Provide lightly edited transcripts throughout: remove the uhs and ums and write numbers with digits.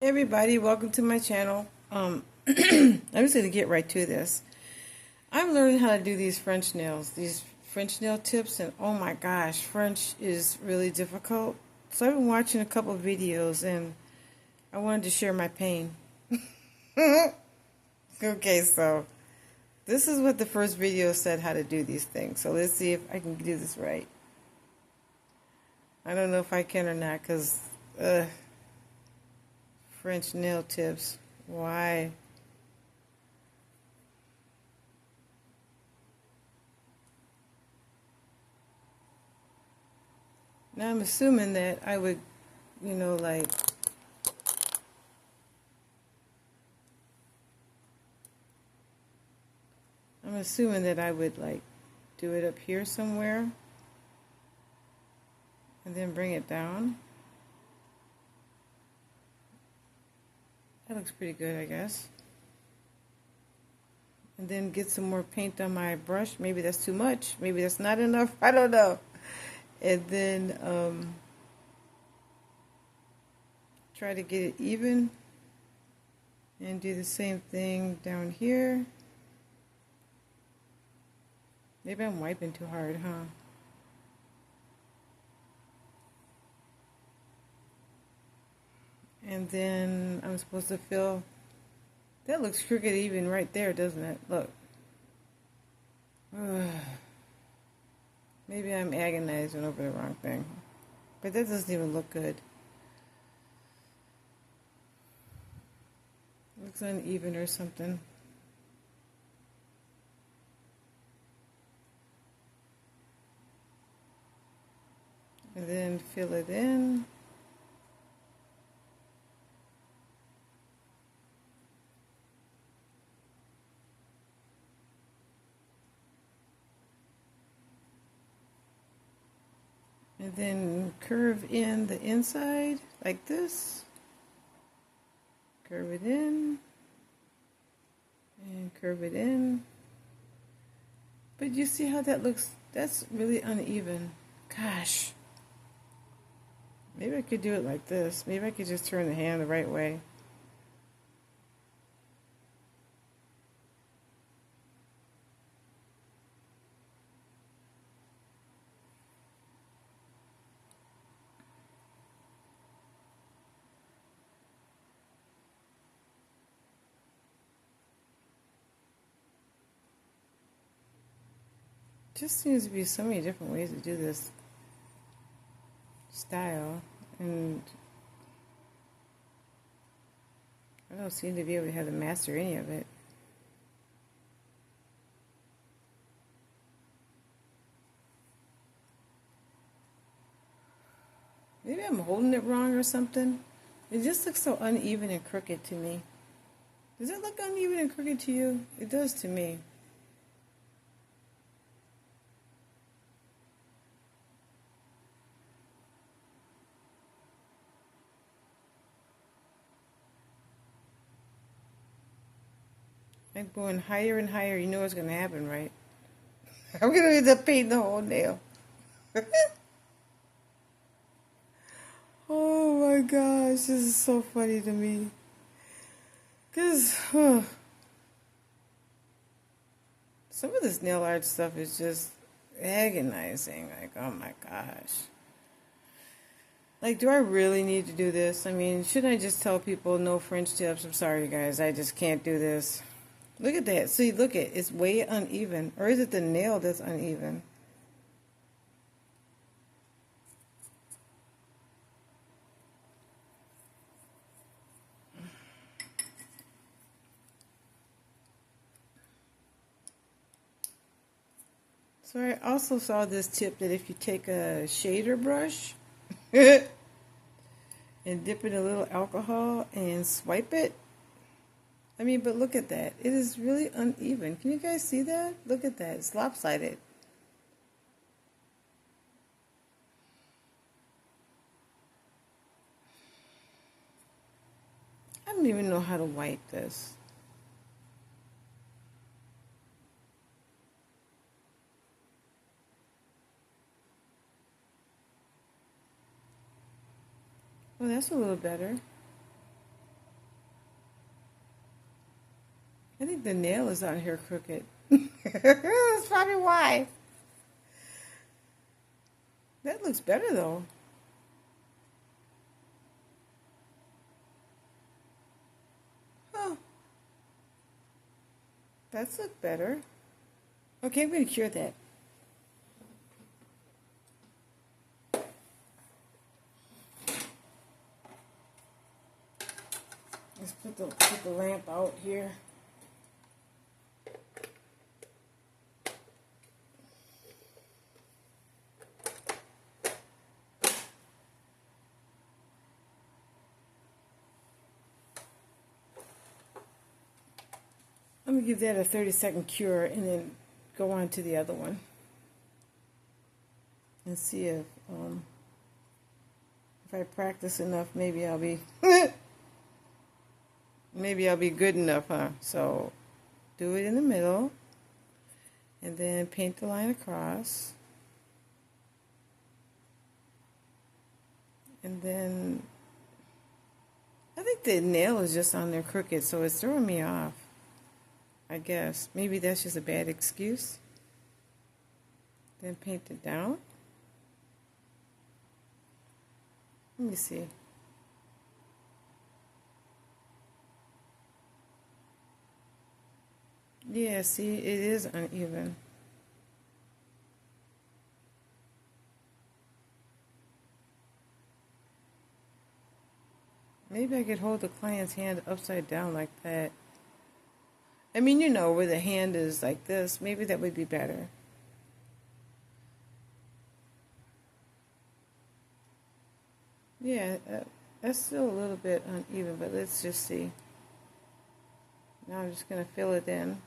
Hey everybody, welcome to my channel. I'm just going to get right to this. I'm learning how to do these French nails, these French nail tips, and oh my gosh, French is really difficult. So I've been watching a couple of videos and I wanted to share my pain. Okay, so this is what the first video said how to do these things. So let's see if I can do this right. I don't know if I can or not because French nail tips. Why? Now I'm assuming that I would, like, I'm assuming that I would, like, do it up here somewhere and then bring it down. That looks pretty good, I guess. And then get some more paint on my brush. Maybe that's too much. Maybe that's not enough. I don't know. And then try to get it even. And do the same thing down here. Maybe I'm wiping too hard, huh? And then I'm supposed to fill. That looks crooked even right there, doesn't it? Look. Maybe I'm agonizing over the wrong thing. But that doesn't even look good. Looks uneven or something. And then fill it in. And then curve in the inside like this. Curve it in. And curve it in. But you see how that looks? That's really uneven. Gosh. Maybe I could do it like this. Maybe I could just turn the hand the right way. Just seems to be so many different ways to do this style, and I don't seem to be able to have to master any of it. Maybe I'm holding it wrong or something. It just looks so uneven and crooked to me. Does it look uneven and crooked to you? It does to me. I'm going higher and higher. You know what's going to happen, right? I'm going to end up painting the whole nail. Oh my gosh, this is so funny to me. Because some of this nail art stuff is just agonizing. Like, oh my gosh. Like, do I really need to do this? I mean, shouldn't I just tell people no French tips? I'm sorry, guys. I just can't do this. Look at that. See, look at it. It's way uneven. Or is it the nail that's uneven? So I also saw this tip that if you take a shader brush and dip it in a little alcohol and swipe it. I mean, but look at that. It is really uneven. Can you guys see that? Look at that. It's lopsided. I don't even know how to wipe this. Well, that's a little better. I think the nail is on here crooked. That's probably why. That looks better though. Oh, that's look better. Okay, I'm going to cure that. Let's put the lamp out here. I'm going to give that a 30-second cure and then go on to the other one. And see if I practice enough, maybe I'll be maybe I'll be good enough, huh? So do it in the middle and then paint the line across. And then I think the nail is just on there crooked, so it's throwing me off. I guess maybe that's just a bad excuse. Then paint it down. Let me see. Yeah, see, it is uneven. Maybe I could hold the client's hand upside down like that. I mean, you know, where the hand is like this. Maybe that would be better. Yeah, that's still a little bit uneven, but let's just see. Now I'm just going to fill it in.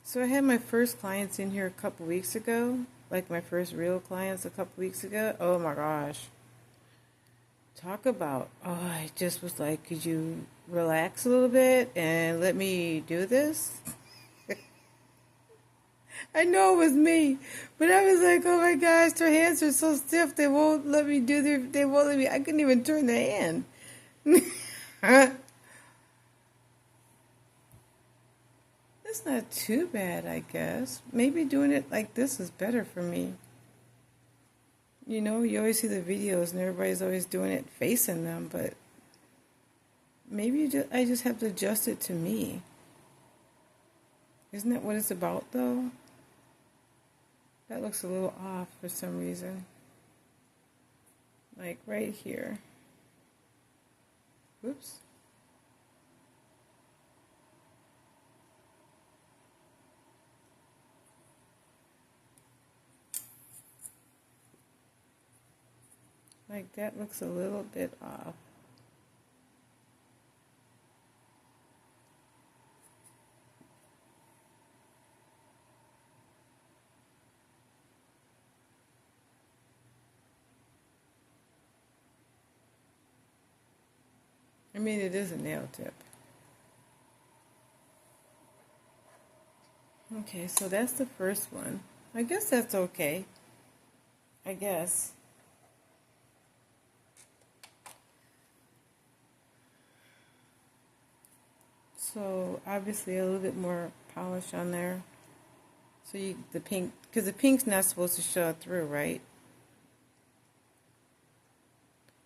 So I had my first clients in here a couple weeks ago, like my first real clients a couple weeks ago. Oh my gosh. Talk about, I just was like, could you relax a little bit and let me do this? I know it was me, but I was like, oh my gosh, their hands are so stiff, they won't let me they won't let me, I couldn't even turn the hand. It's not too bad, I guess. Maybe doing it like this is better for me. You know, you always see the videos and everybody's always doing it facing them, but maybe I just have to adjust it to me. Isn't that what it's about, though? That looks a little off for some reason. Like right here. Oops. Like that looks a little bit off. I mean, it is a nail tip. Okay, so that's the first one. I guess that's okay. I guess. So obviously a little bit more polish on there. So the pink, because the pink's not supposed to show through, right?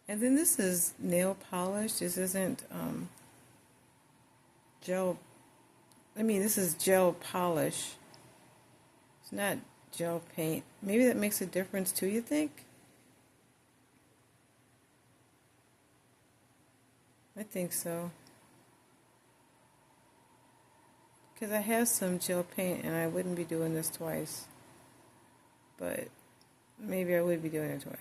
And then this is nail polish. This isn't gel. I mean, this is gel polish. It's not gel paint. Maybe that makes a difference too, you think? I think so. Because I have some gel paint and I wouldn't be doing this twice. But maybe I would be doing it twice.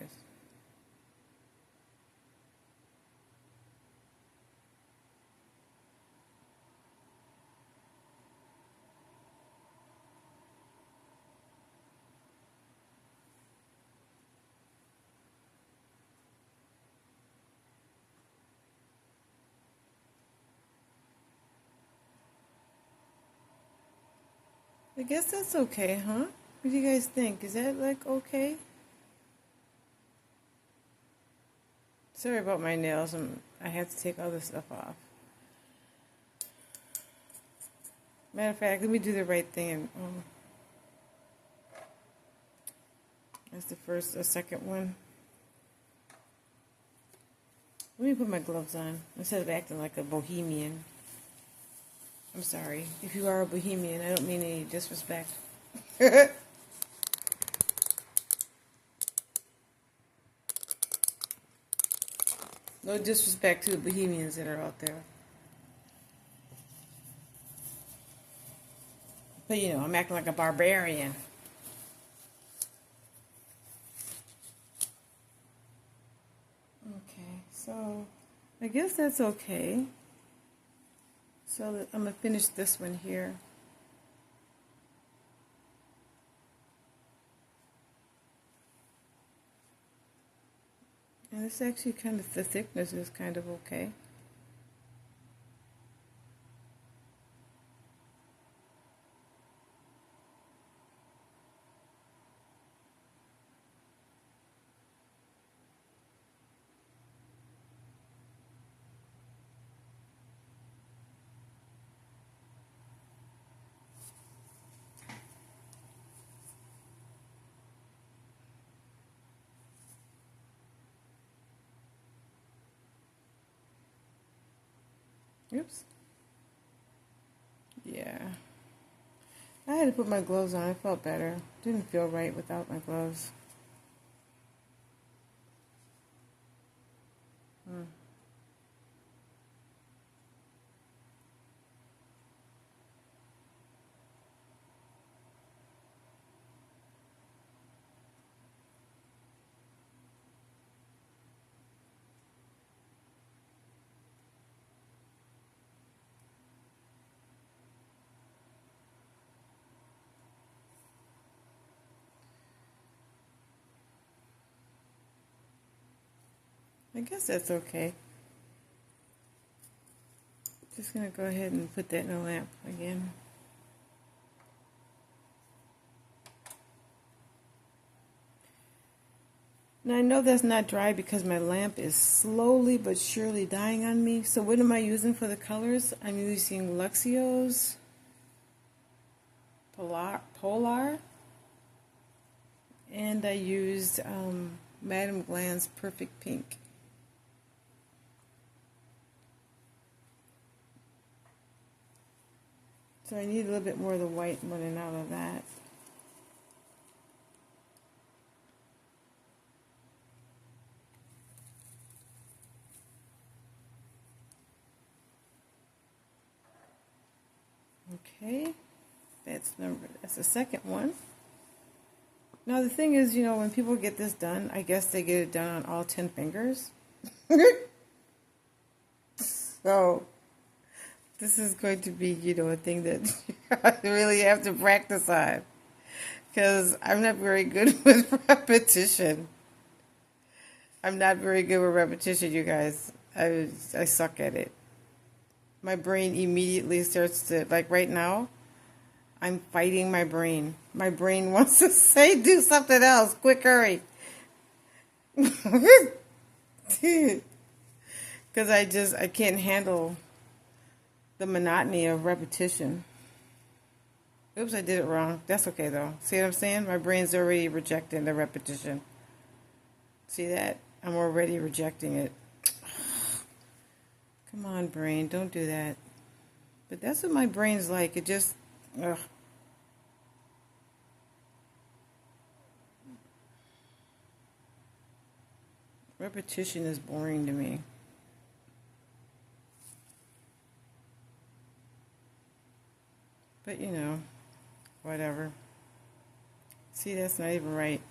I guess that's okay, huh? What do you guys think? Is that like okay? Sorry about my nails. I have to take all this stuff off. Matter of fact, let me do the right thing. That's the second one. Let me put my gloves on instead of acting like a bohemian. I'm sorry. If you are a bohemian, I don't mean any disrespect. No disrespect to the bohemians that are out there. But you know, I'm acting like a barbarian. Okay, so I guess that's okay. So I'm going to finish this one here. And it's actually kind of, the thickness is kind of okay. Oops. Yeah. I had to put my gloves on. It felt better. Didn't feel right without my gloves. I guess that's okay. Just going to go ahead and put that in the lamp again. Now I know that's not dry because my lamp is slowly but surely dying on me. So what am I using for the colors? I'm using Luxio's Polar, and I used Madame Gland's Perfect Pink. So I need a little bit more of the white running out of that. Okay, that's the second one. Now the thing is, you know, when people get this done, I guess they get it done on all 10 fingers. So this is going to be, you know, a thing that I really have to practice on, because I'm not very good with repetition. I'm not very good with repetition, you guys. I suck at it. My brain immediately starts to, like right now, I'm fighting my brain. My brain wants to say, do something else. Quick, hurry. Because I can't handle the monotony of repetition. Oops, I did it wrong. That's okay, though. See what I'm saying? My brain's already rejecting the repetition. See that? I'm already rejecting it. Come on, brain. Don't do that. But that's what my brain's like. It just... Ugh. Repetition is boring to me. But, you know, whatever. See, that's not even right.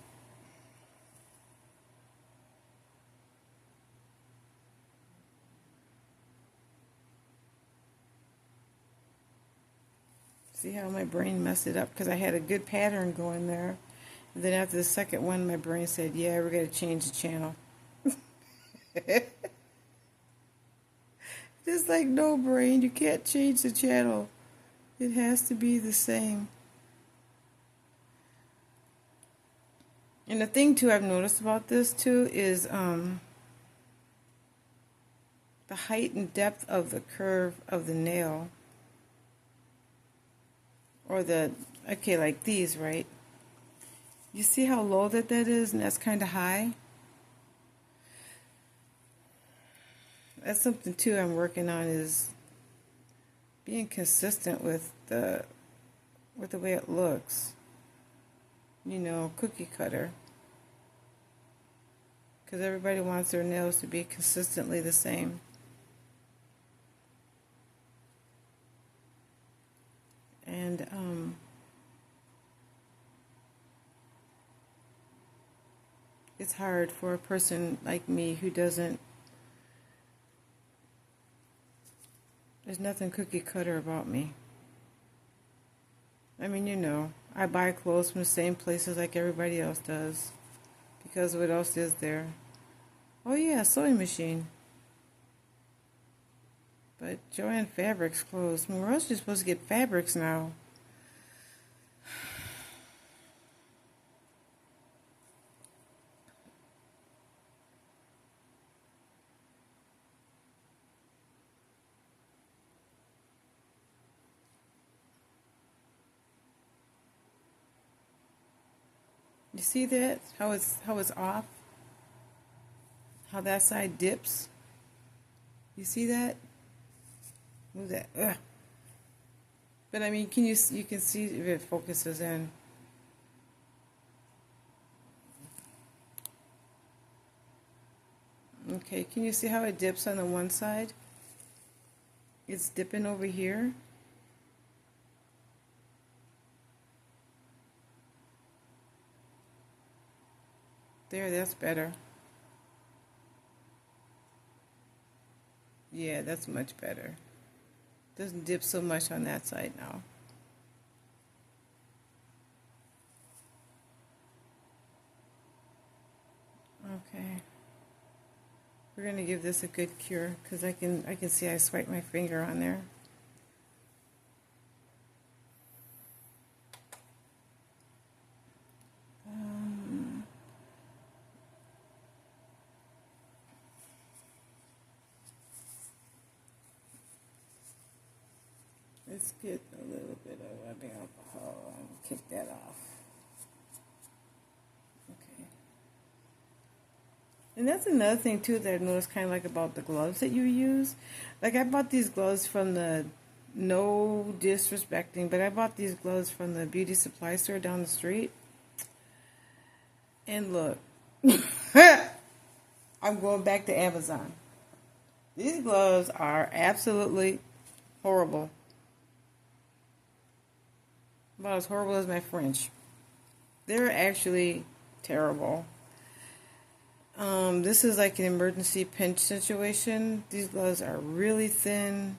See how my brain messed it up? Because I had a good pattern going there. And then after the second one, my brain said, yeah, we're going to change the channel. Just like, no, brain, you can't change the channel. It has to be the same. And the thing too I've noticed about this too is the height and depth of the curve of the nail, or okay, like these, right? You see how low that is, and that's kind of high? That's something too I'm working on, is being consistent with the way it looks. You know, cookie cutter. Because everybody wants their nails to be consistently the same. And it's hard for a person like me who doesn't, there's nothing cookie cutter about me. I mean, you know, I buy clothes from the same places like everybody else does. Because what else is there? Oh yeah, sewing machine. But Joann Fabrics closed. I mean, where else are you supposed to get fabrics now? You see that? How it's off? How that side dips? You see that? Move that. Ugh. But I mean, you can see if it focuses in. Okay, can you see how it dips on the one side? It's dipping over here. There, that's better. Yeah, that's much better. Doesn't dip so much on that side now. Okay. We're gonna give this a good cure because I can see I swipe my finger on there. Let's get a little bit of rubbing alcohol and kick that off. Okay. And that's another thing too that I've noticed kind of like about the gloves that you use. Like I bought these gloves from no disrespecting, but I bought these gloves from the beauty supply store down the street. And look, I'm going back to Amazon. These gloves are absolutely horrible. About as horrible as my French. They're actually terrible. This is like an emergency pinch situation. These gloves are really thin.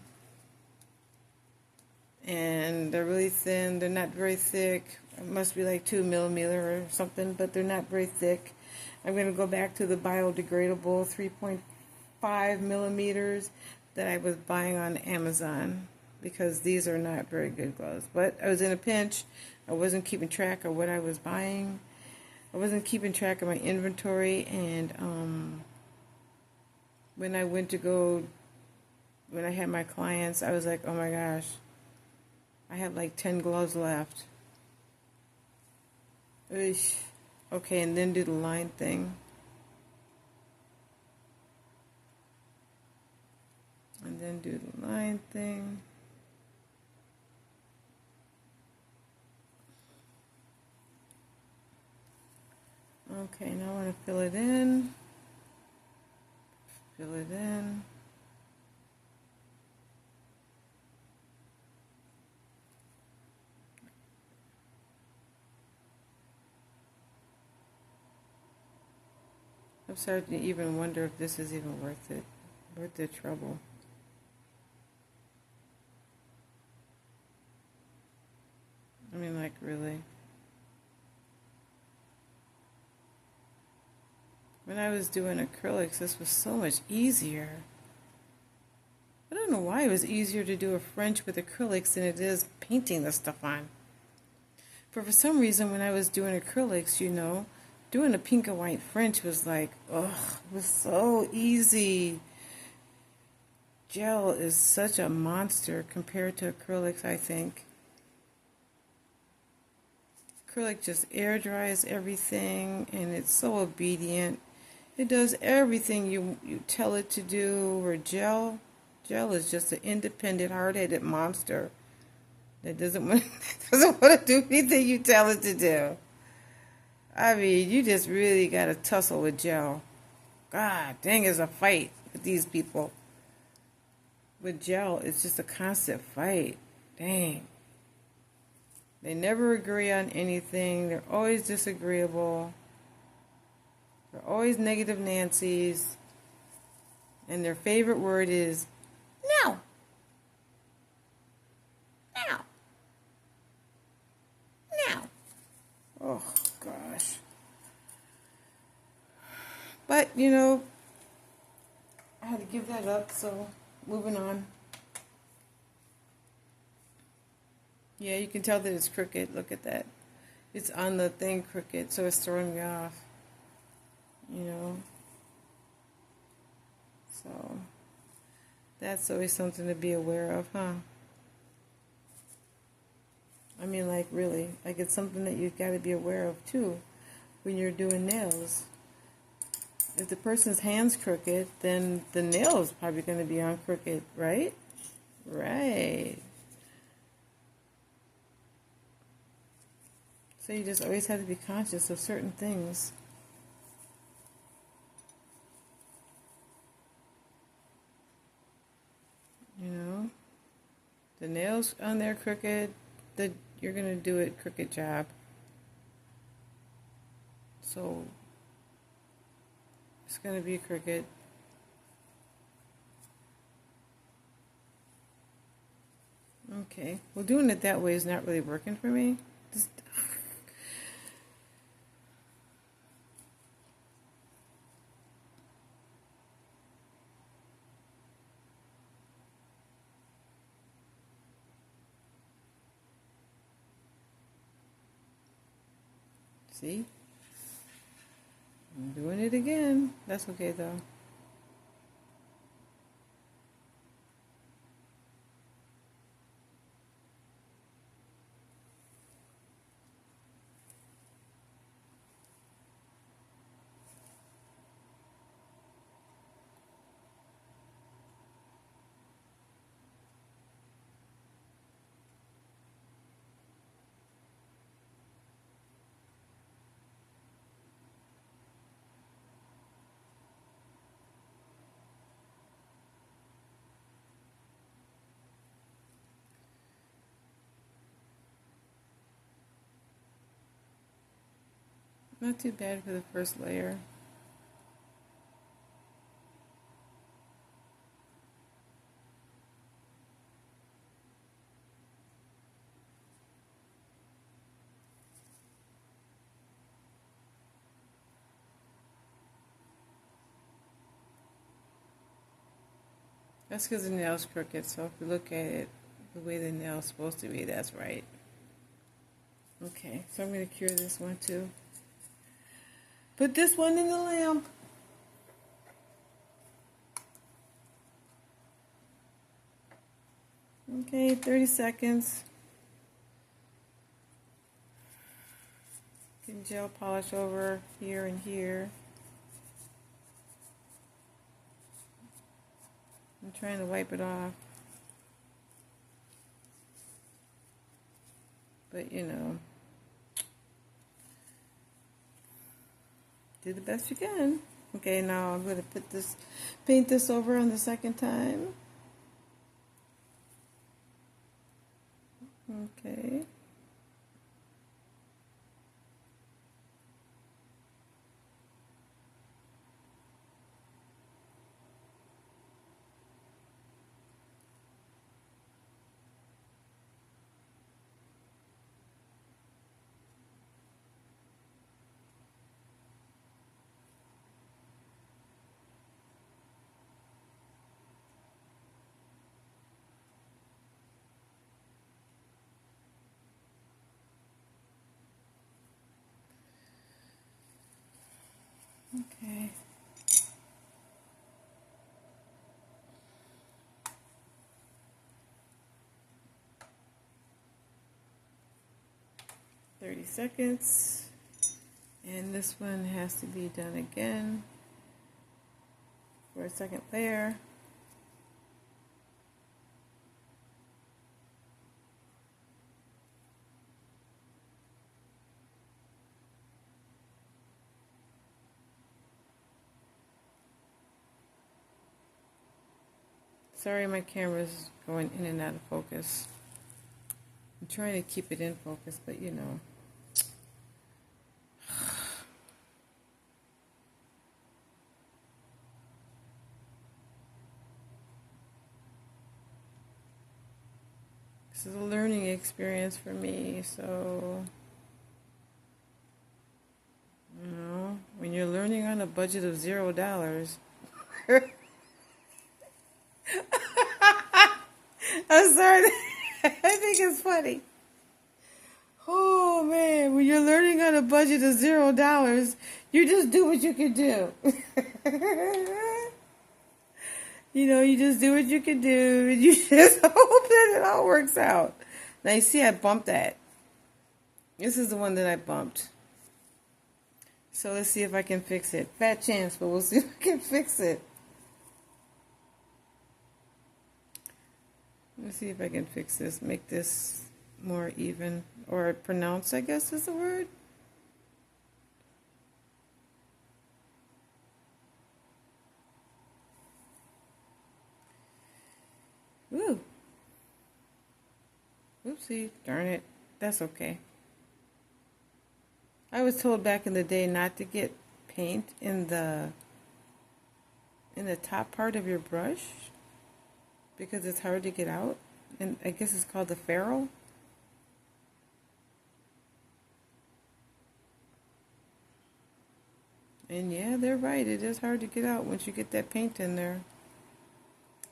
And they're really thin. They're not very thick. It must be like 2 millimeter or something, but they're not very thick. I'm going to go back to the biodegradable 3.5 millimeters that I was buying on Amazon, because these are not very good gloves. But I was in a pinch. I wasn't keeping track of what I was buying. I wasn't keeping track of my inventory, and when I had my clients, I was like, oh my gosh, I have like 10 gloves left. Eesh. Okay, and then do the line thing. And then do the line thing. Okay, now I want to fill it in. Fill it in. I'm starting to even wonder if this is even worth it. Worth the trouble. I mean, like, really. When I was doing acrylics, this was so much easier. I don't know why it was easier to do a French with acrylics than it is painting the stuff on. But for some reason, when I was doing acrylics, you know, doing a pink and white French was like, ugh, it was so easy. Gel is such a monster compared to acrylics, I think. Acrylic just air dries everything, and it's so obedient. It does everything you tell it to do. Or gel is just an independent, hard-headed monster that doesn't want, doesn't want to do anything you tell it to do. I mean, you just really got to tussle with gel. God dang, it's a fight with these people. With gel, it's just a constant fight. Dang. They never agree on anything. They're always disagreeable. They're always negative Nancy's. And their favorite word is no. No. No. Oh, gosh. But, I had to give that up, so moving on. Yeah, you can tell that it's crooked. Look at that. It's on the thing crooked, so it's throwing me off. So that's always something to be aware of, huh? I mean, like, really. Like, it's something that you've got to be aware of, too, when you're doing nails. If the person's hand's crooked, then the nail is probably going to be on crooked, right? Right. So you just always have to be conscious of certain things. The nails on there crooked, you're going to do it crooked job. So it's going to be crooked. Okay. Well, doing it that way is not really working for me. See? I'm doing it again. That's okay, though. Not too bad for the first layer. That's because the nail's crooked, so if you look at it the way the nail's supposed to be, that's right. Okay, so I'm going to cure this one too. Put this one in the lamp. Okay, 30 seconds. Get gel polish over here and here. I'm trying to wipe it off. But, do the best you can. Okay, now I'm going to paint this over on the second time. Okay. 30 seconds. And this one has to be done again for a second layer. Sorry, my camera's going in and out of focus. I'm trying to keep it in focus, but you know. This is a learning experience for me, so, you know, when you're learning on a budget of $0, I'm sorry. I think it's funny. Oh man, when you're learning on a budget of $0, you just do what you can do. You know, you just do what you can do, and you just hope that it all works out. Now you see, I bumped that. This is the one that I bumped. So let's see if I can fix it. Fat chance, but we'll see if I can fix it. Let's see if I can fix this, make this more even, or pronounced, I guess is the word. Ooh. Oopsie, darn it. That's okay. I was told back in the day not to get paint in the top part of your brush because it's hard to get out. And I guess it's called the ferrule. And yeah, they're right. It is hard to get out once you get that paint in there.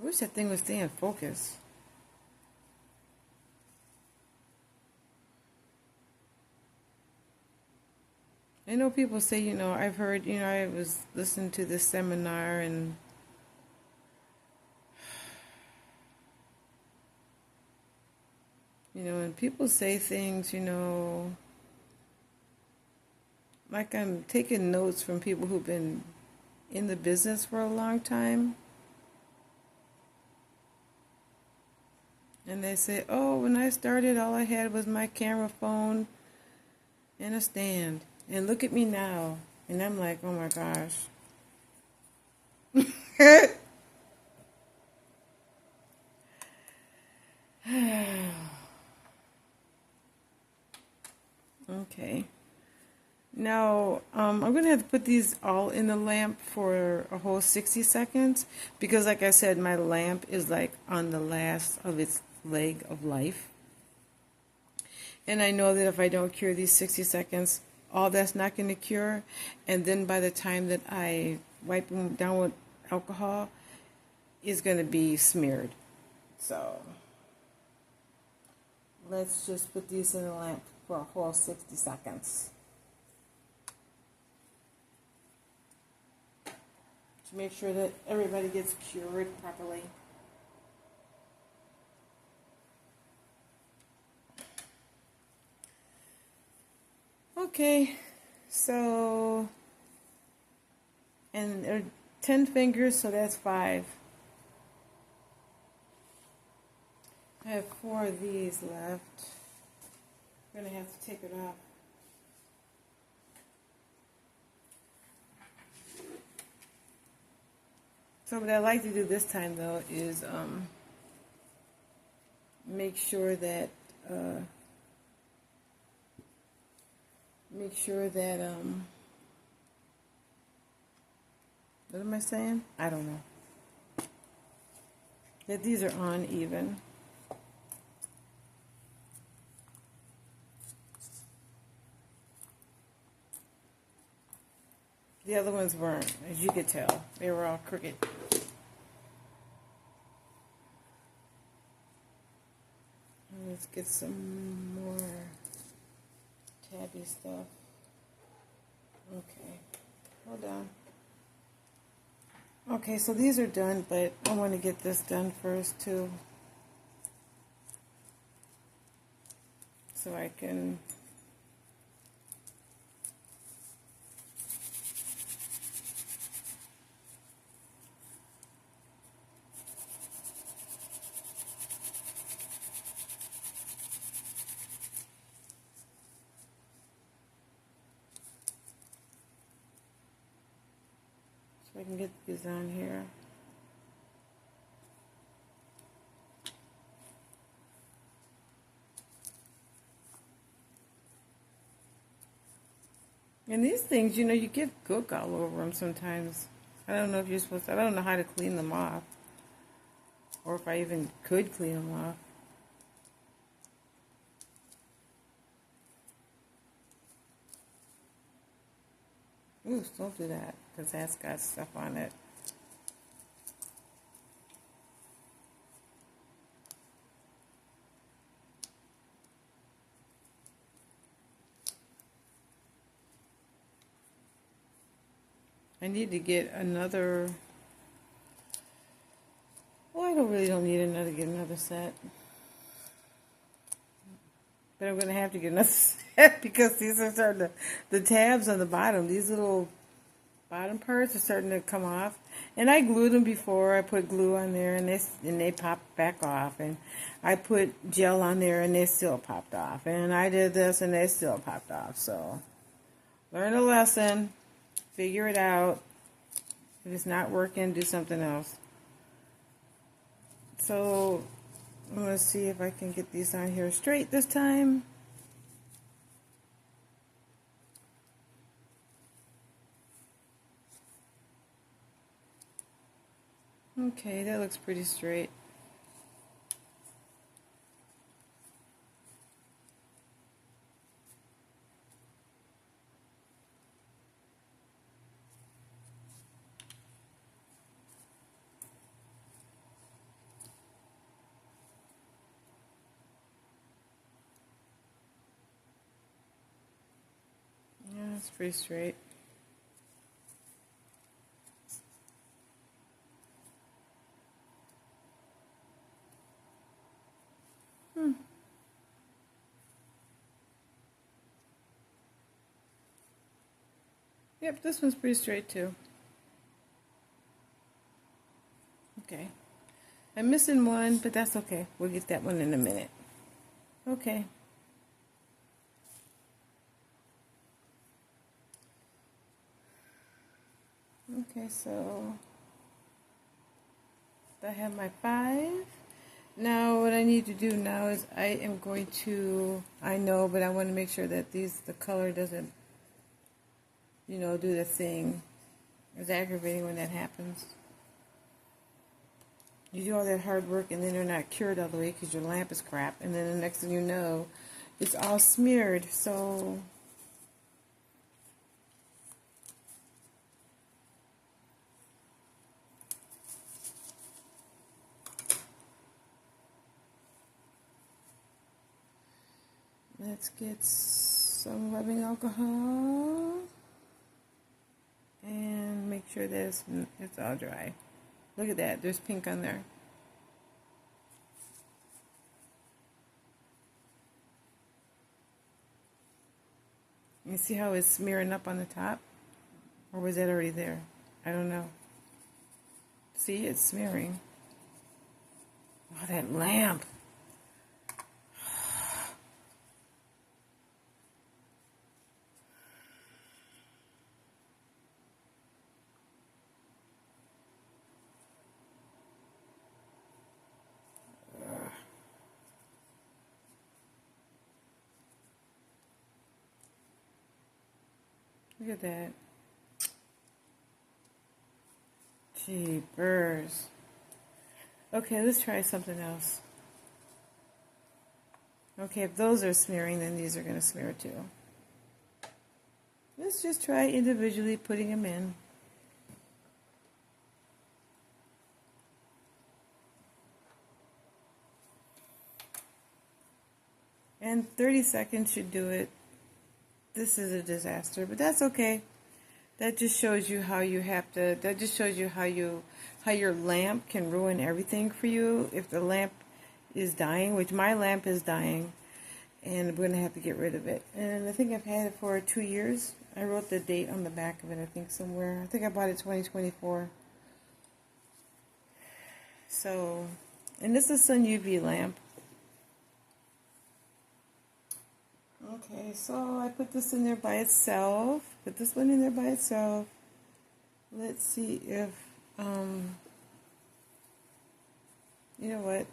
I wish that thing would stay in focus. I know people say, you know, I've heard, you know, I was listening to this seminar and you know, and people say things, you know, like I'm taking notes from people who've been in the business for a long time. And they say, oh, when I started, all I had was my camera phone and a stand. And look at me now. And I'm like, oh my gosh. Okay. Now, I'm going to have to put these all in the lamp for a whole 60 seconds. Because like I said, my lamp is like on the last of its leg of life. And I know that if I don't cure these 60 seconds, all that's not going to cure. And then by the time that I wipe them down with alcohol, it's going to be smeared. So let's just put these in the lamp for a whole 60 seconds. To make sure that everybody gets cured properly. Okay, so, and there are 10 fingers, so that's 5. I have 4 of these left. I'm going to have to take it off. So what I like to do this time, though, is make sure that what am I saying? I don't know. That these are uneven. The other ones weren't, as you could tell. They were all crooked. Let's get some more tabby stuff. Okay, hold on. Okay, so these are done, but I want to get this done first too. So I can I can get these on here. And these things, you know, you get gook all over them sometimes. I don't know if you're supposed to, I don't know how to clean them off. Or if I even could clean them off. Ooh, don't do that, because that's got stuff on it. I need to get another. Well, I don't need get another set. But I'm going to have to get another set because these are starting to, the tabs on the bottom, these little bottom parts are starting to come off. And I glued them before. I put glue on there and they popped back off. And I put gel on there and they still popped off. And I did this and they still popped off. So learn a lesson. Figure it out. If it's not working, do something else. So I'm going to see if I can get these on here straight this time. Okay, that looks pretty straight. Yeah, it's pretty straight. Yep, this one's pretty straight too. Okay. I'm missing one, but that's okay. We'll get that one in a minute. Okay. Okay, so I have my 5. Now what I need to do now is I am going to, I know, but I want to make sure that the color doesn't, you know, do the thing. It's aggravating when that happens. You do all that hard work and then they're not cured all the way because your lamp is crap. And then the next thing you know, it's all smeared. So let's get some rubbing alcohol and make sure that it's all dry. Look at that, there's pink on there. You see how it's smearing up on the top? Or was that already there? I don't know. See, it's smearing. Oh, that lamp. Look at that. Jeepers. Okay, let's try something else. Okay, if those are smearing, then these are going to smear too. Let's just try individually putting them in. And 30 seconds should do it. This is a disaster, but that's okay. That just shows you how you have to, that just shows you how your lamp can ruin everything for you. If the lamp is dying, which my lamp is dying, and I'm going to have to get rid of it. And I think I've had it for 2 years. I wrote the date on the back of it, I think somewhere. I think I bought it 2024. So, and this is Sun UV lamp. Okay, so I put this in there by itself. Put this one in there by itself. Let's see if, you know what?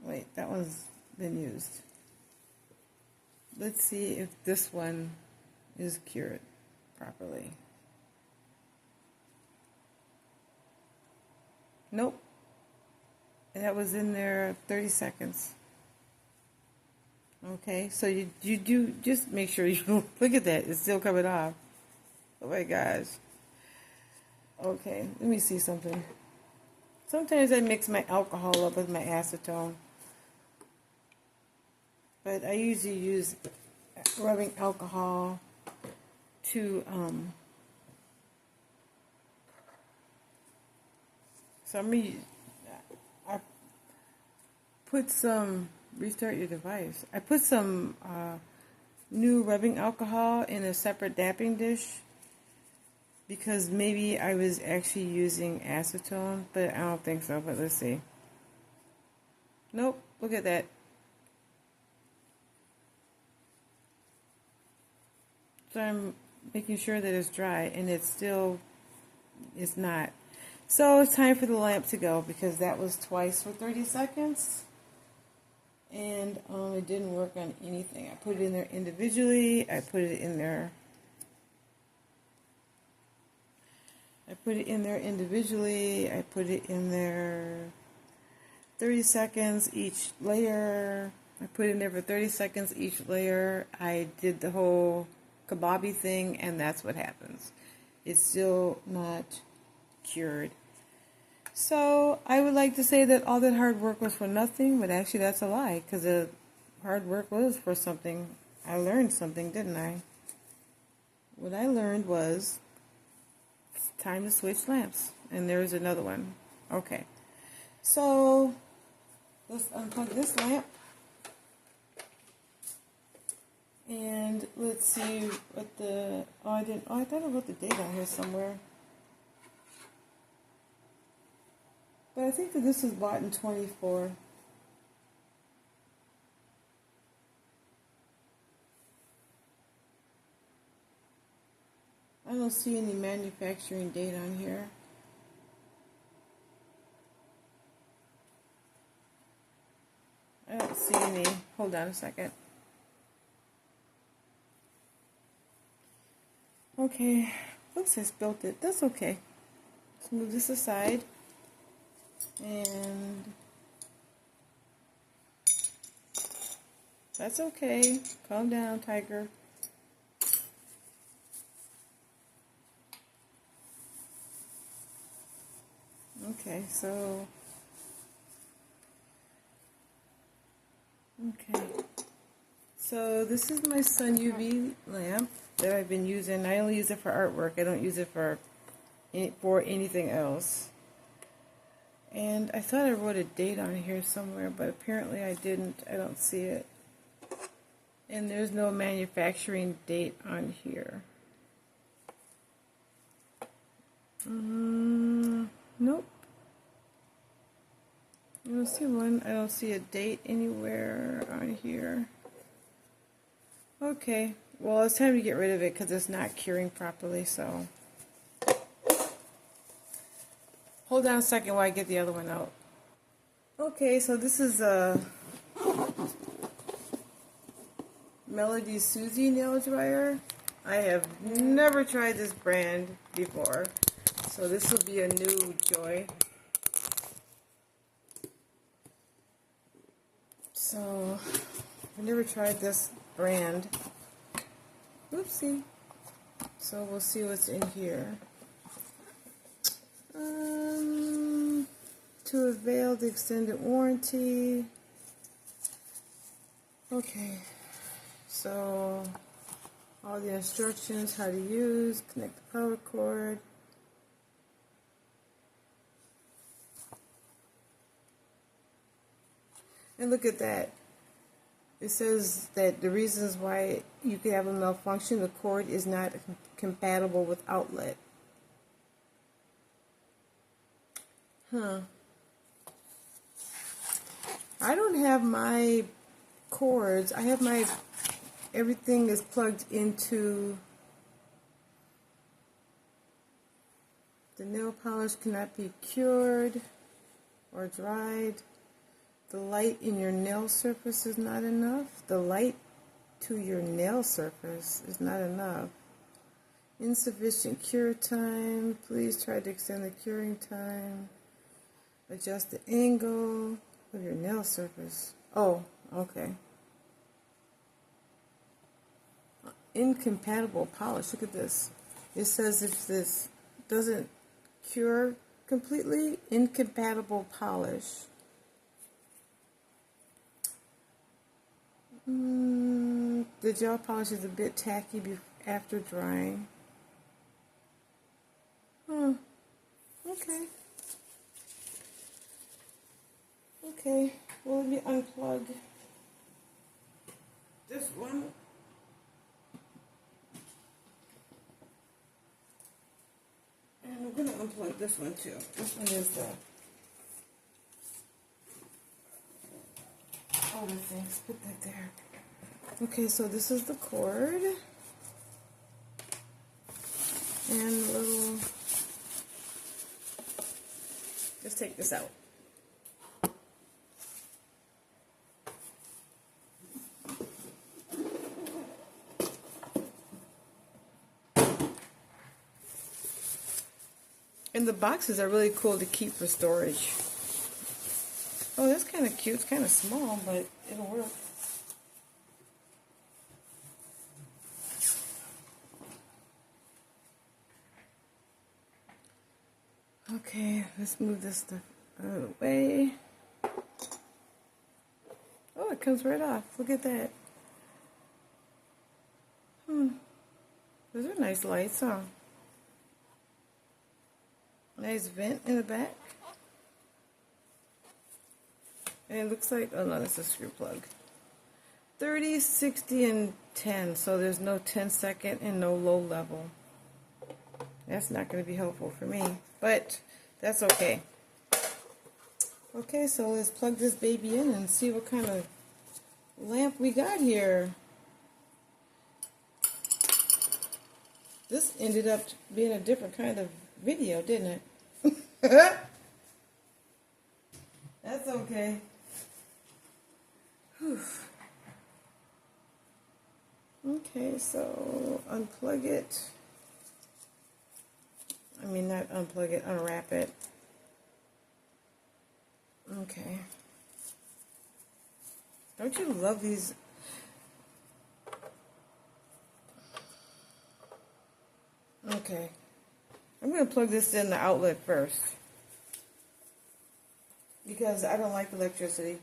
Wait, that one's been used. Let's see if this one is cured properly. Nope. That was in there 30 seconds. Okay, so you do just make sure you look at that. It's still coming off. Oh my gosh. Okay, let me see something. Sometimes I mix my alcohol up with my acetone, but I usually use rubbing alcohol to so I put some restart your device. I put some new rubbing alcohol in a separate dapping dish because maybe I was actually using acetone, but I don't think so. But let's see. Nope, look at that. So I'm making sure that it's dry, and it's not. So it's time for the lamp to go because that was twice for 30 seconds. And it didn't work on anything. I put it in there individually. I put it in there individually. I put it in there 30 seconds each layer. I put it in there for 30 seconds each layer. I did the whole kababi thing, and that's what happens. It's still not cured. So I would like to say that all that hard work was for nothing, but actually that's a lie, because the hard work was for something. I learned something, didn't I? What I learned was it's time to switch lamps, and there's another one. Okay, so let's unplug this lamp, and let's see what I thought I wrote the date on here somewhere. But I think that this was bought in 24. I don't see any manufacturing date on here. I don't see any. Hold on a second. Okay. Oops, I spilled it. That's okay. Let's move this aside. And that's okay. Calm down, Tiger. Okay, so this is my Sun UV lamp that I've been using. I only use it for artwork. I don't use it for anything else. And I thought I wrote a date on here somewhere, but apparently I didn't. I don't see it. And there's no manufacturing date on here. Nope. I don't see one. I don't see a date anywhere on here. Okay. Well, it's time to get rid of it because it's not curing properly, so. Hold on a second while I get the other one out. Okay, so this is a Melody Susie nail dryer. I have never tried this brand before, so this will be a new joy. So, I've never tried this brand. Oopsie. So we'll see what's in here. To avail the extended warranty. Okay. So, all the instructions, how to use, connect the power cord. And look at that. It says that the reasons why you could have a malfunction, the cord is not compatible with outlet. Huh. I don't have my cords. I have everything is plugged into The nail polish cannot be cured or dried. The light in your nail surface is not enough. The light to your nail surface is not enough. Insufficient cure time. Please try to extend the curing time. Adjust the angle of your nail surface. Oh, okay. Incompatible polish. Look at this. It says if this doesn't cure completely, incompatible polish. The gel polish is a bit tacky after drying. Okay. Okay, well, let me unplug this one. And I'm going to unplug this one too. This one is the other things. Put that there. Okay, so this is the cord. And a little... Just take this out. And the boxes are really cool to keep for storage. Oh, that's kind of cute. It's kind of small, but it'll work. Okay, let's move this stuff out of the way. Oh, it comes right off. Look at that. Those are nice lights, huh? Nice vent in the back. And it looks like, oh no, that's a screw plug. 30, 60, and 10. So there's no 10-second and no low level. That's not going to be helpful for me, but that's okay. Okay, so let's plug this baby in and see what kind of lamp we got here. This ended up being a different kind of video, didn't it? That's okay. Whew. Okay, so unplug it. I mean, not unplug it, unwrap it. Okay. Don't you love these? Okay. I'm going to plug this in the outlet first. Because I don't like electricity.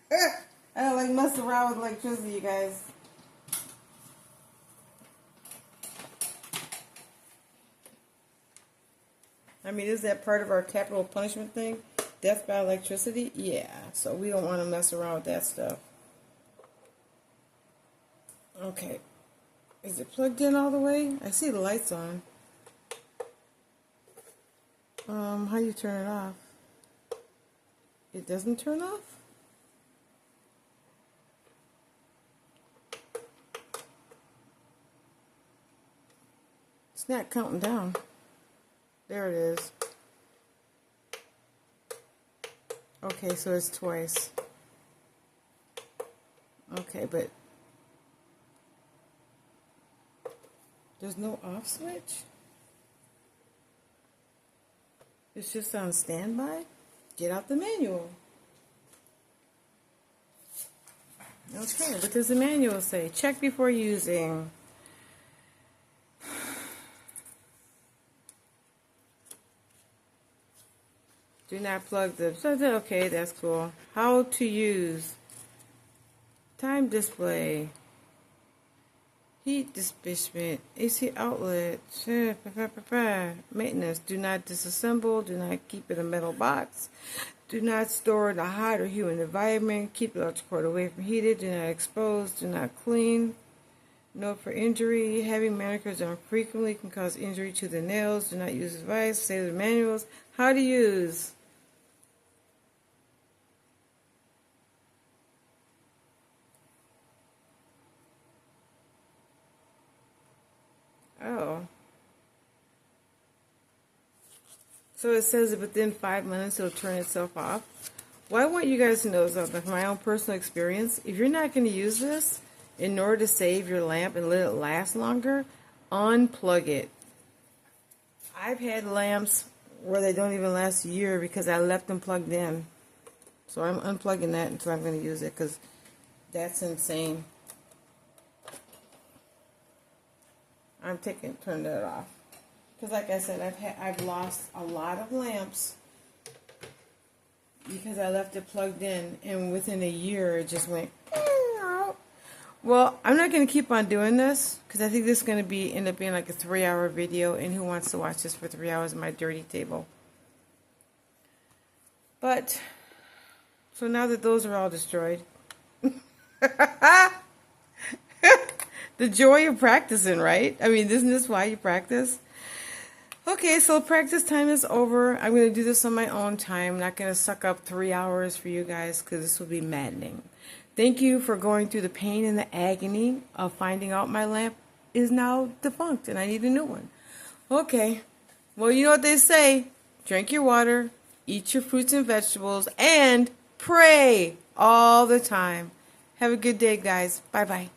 I don't like messing around with electricity, you guys. I mean, is that part of our capital punishment thing? Death by electricity? Yeah. So we don't want to mess around with that stuff. Okay. Is it plugged in all the way? I see the lights on. How do you turn it off? It doesn't turn off? It's not counting down. There it is. Okay, so it's twice. Okay, but there's no off switch? It's just on standby? Get out the manual. Okay, what does the manual say? Check before using. Do not plug the... Okay, that's cool. How to use. Time display. Heat dissipation. AC outlet. Maintenance. Do not disassemble. Do not keep in a metal box. Do not store in a hot or humid environment. Keep the electrical cord away from heated. Do not expose. Do not clean. Note for injury. Having manicures done frequently can cause injury to the nails. Do not use advice. Say the manuals. How to use. Oh. So it says that within 5 minutes it'll turn itself off. Well, I want you guys to know something from my own personal experience. If you're not going to use this in order to save your lamp and let it last longer, unplug it. I've had lamps where they don't even last a year because I left them plugged in. So I'm unplugging that until I'm going to use it because that's insane. I'm turn that off. Because like I said, I've lost a lot of lamps because I left it plugged in, and within a year it just went out. Well, I'm not going to keep on doing this because I think this is going to end up being like a 3-hour video, and who wants to watch this for 3 hours on my dirty table? But so now that those are all destroyed, the joy of practicing, right? I mean, isn't this why you practice? Okay, so practice time is over. I'm going to do this on my own time. I'm not going to suck up 3 hours for you guys because this will be maddening. Thank you for going through the pain and the agony of finding out my lamp is now defunct and I need a new one. Okay, well, you know what they say. Drink your water, eat your fruits and vegetables, and pray all the time. Have a good day, guys. Bye-bye.